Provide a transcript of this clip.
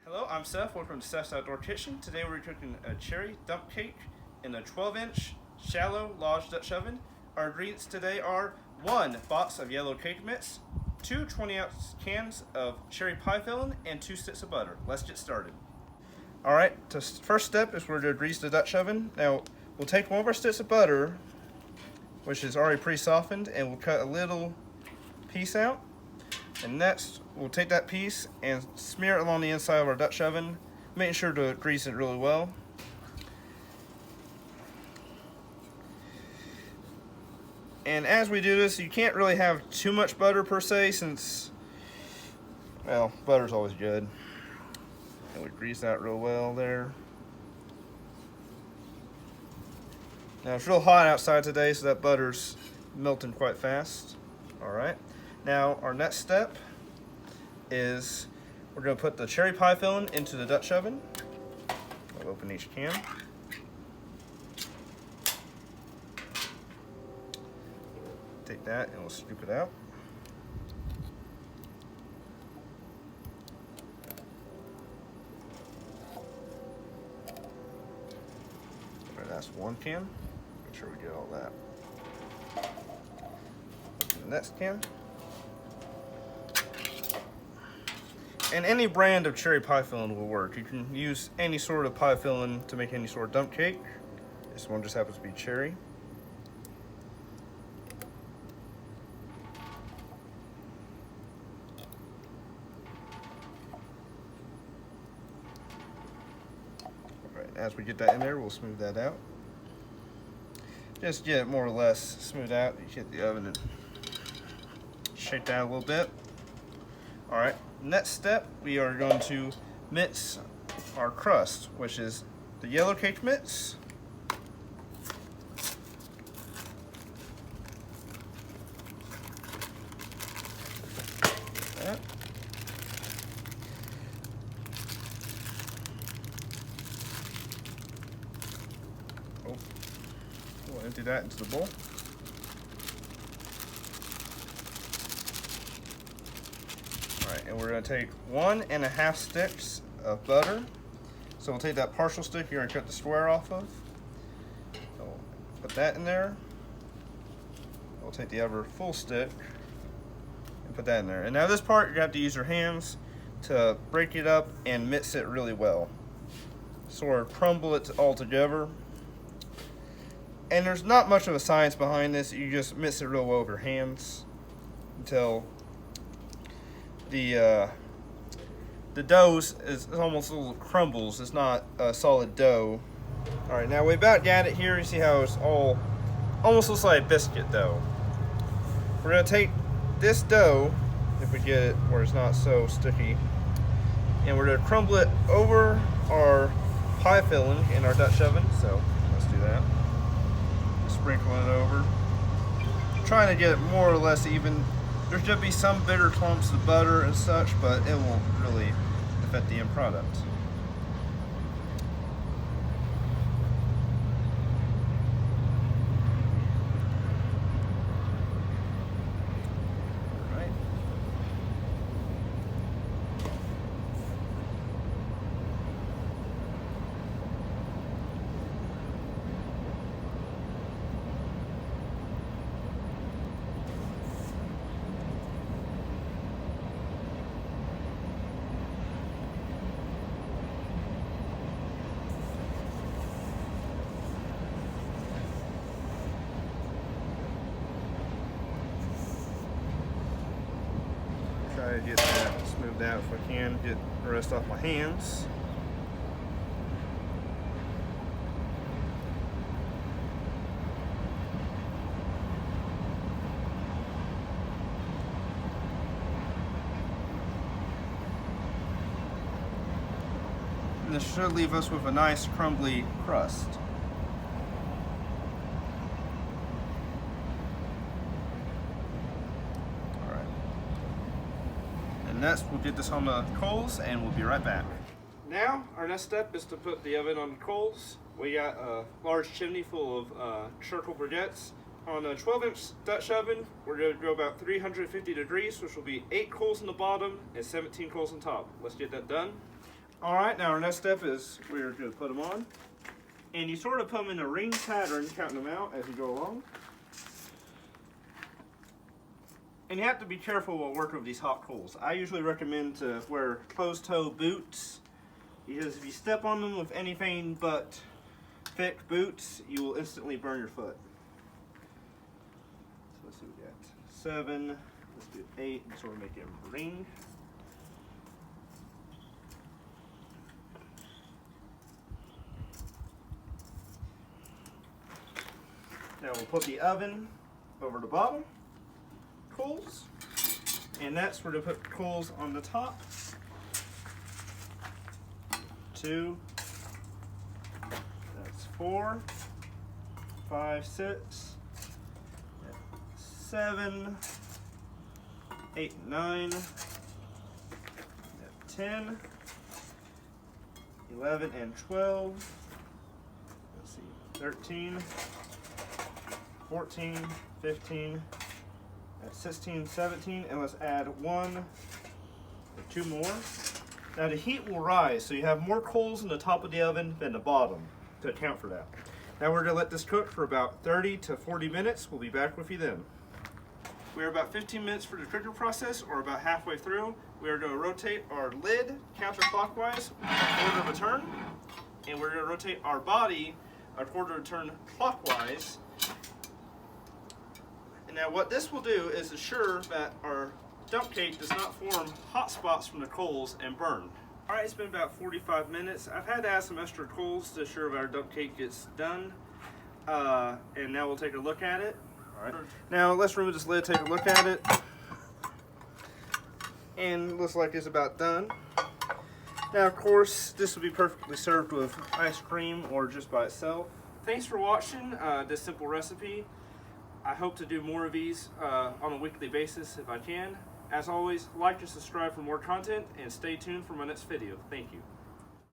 Hello, I'm Seth. Welcome to Seth's Outdoor Kitchen. Today we're cooking a cherry dump cake in a 12-inch shallow lodge Dutch oven. Our ingredients today are 1 box of yellow cake mix, 2 20-ounce cans of cherry pie filling, and 2 sticks of butter. Let's get started. Alright, the first step is we're going to grease the Dutch oven. Now, we'll take one of our sticks of butter, which is already pre-softened, and we'll cut a little piece out. And next, we'll take that piece and smear it along the inside of our Dutch oven, making sure to grease it really well. And as we do this, you can't really have too much butter per se, since, well, butter's always good. And we grease that real well there. Now it's real hot outside today, so that butter's melting quite fast. All right. Now our next step is we're going to put the cherry pie filling into the Dutch oven. I'll open each can. Take that and we'll scoop it out. All right, that's one can. Make sure we get all that. Open the next can. And any brand of cherry pie filling will work. You can use any sort of pie filling to make any sort of dump cake. This one just happens to be cherry. Alright, as we get that in there, we'll smooth that out. Just get it more or less smooth out. You hit the oven and shake that a little bit. Alright, next step, we are going to mix our crust, which is the yellow cake mix, that. We'll empty that into the bowl. And we're going to take 1.5 sticks of butter. So we'll take that partial stick you're going to cut the square off of. So we'll put that in there. We'll take the other full stick and put that in there. And now this part, you're going to have to use your hands to break it up and mix it really well. Sort of crumble it all together. And there's not much of a science behind this. You just mix it real well with your hands until the dough is almost little crumbles. It's not a solid dough. All right, now we about got it here. You see how it's all almost looks like biscuit dough. We're gonna take this dough, if we get it where it's not so sticky, and we're gonna crumble it over our pie filling in our Dutch oven. So let's do that. Sprinkling it over, trying to get it more or less even. There's going to be some bigger clumps of butter and such, but it won't really affect the end product. All right. Try to get that smoothed out if I can, get the rest off my hands. And this should leave us with a nice crumbly crust. And next, we'll get this on the coals and we'll be right back. Now, our next step is to put the oven on the coals. We got a large chimney full of charcoal briquettes. On a 12-inch Dutch oven, we're going to go about 350 degrees, which will be 8 coals on the bottom and 17 coals on top. Let's get that done. All right, now our next step is we're going to put them on. And you sort of put them in a ring pattern, counting them out as you go along. And you have to be careful while working with these hot coals. I usually recommend to wear closed-toe boots, because if you step on them with anything but thick boots, you will instantly burn your foot. So let's see what we got. 7, let's do 8, and sort of make it a ring. Now we'll put the oven over the bottom. Coals, and next we're going to put coals on the top. 2, that's 4, 5, 6, 7, 8, 9, 10, 11, and 12. Let's see, 13, 14, 15. That's 16, 17, and let's add 1 or 2 more. Now the heat will rise, so you have more coals in the top of the oven than the bottom to account for that. Now we're going to let this cook for about 30 to 40 minutes. We'll be back with you then. We're about 15 minutes for the cooking process, or about halfway through. We're going to rotate our lid counterclockwise a quarter of a turn, and we're going to rotate our body a quarter of a turn clockwise. Now what this will do is assure that our dump cake does not form hot spots from the coals and burn. Alright, it's been about 45 minutes. I've had to add some extra coals to assure that our dump cake gets done. And now we'll take a look at it. Alright. Now let's remove this lid, take a look at it. And it looks like it's about done. Now of course, this will be perfectly served with ice cream or just by itself. Thanks for watching this simple recipe. I hope to do more of these on a weekly basis if I can. As always, like and subscribe for more content, and stay tuned for my next video. Thank you.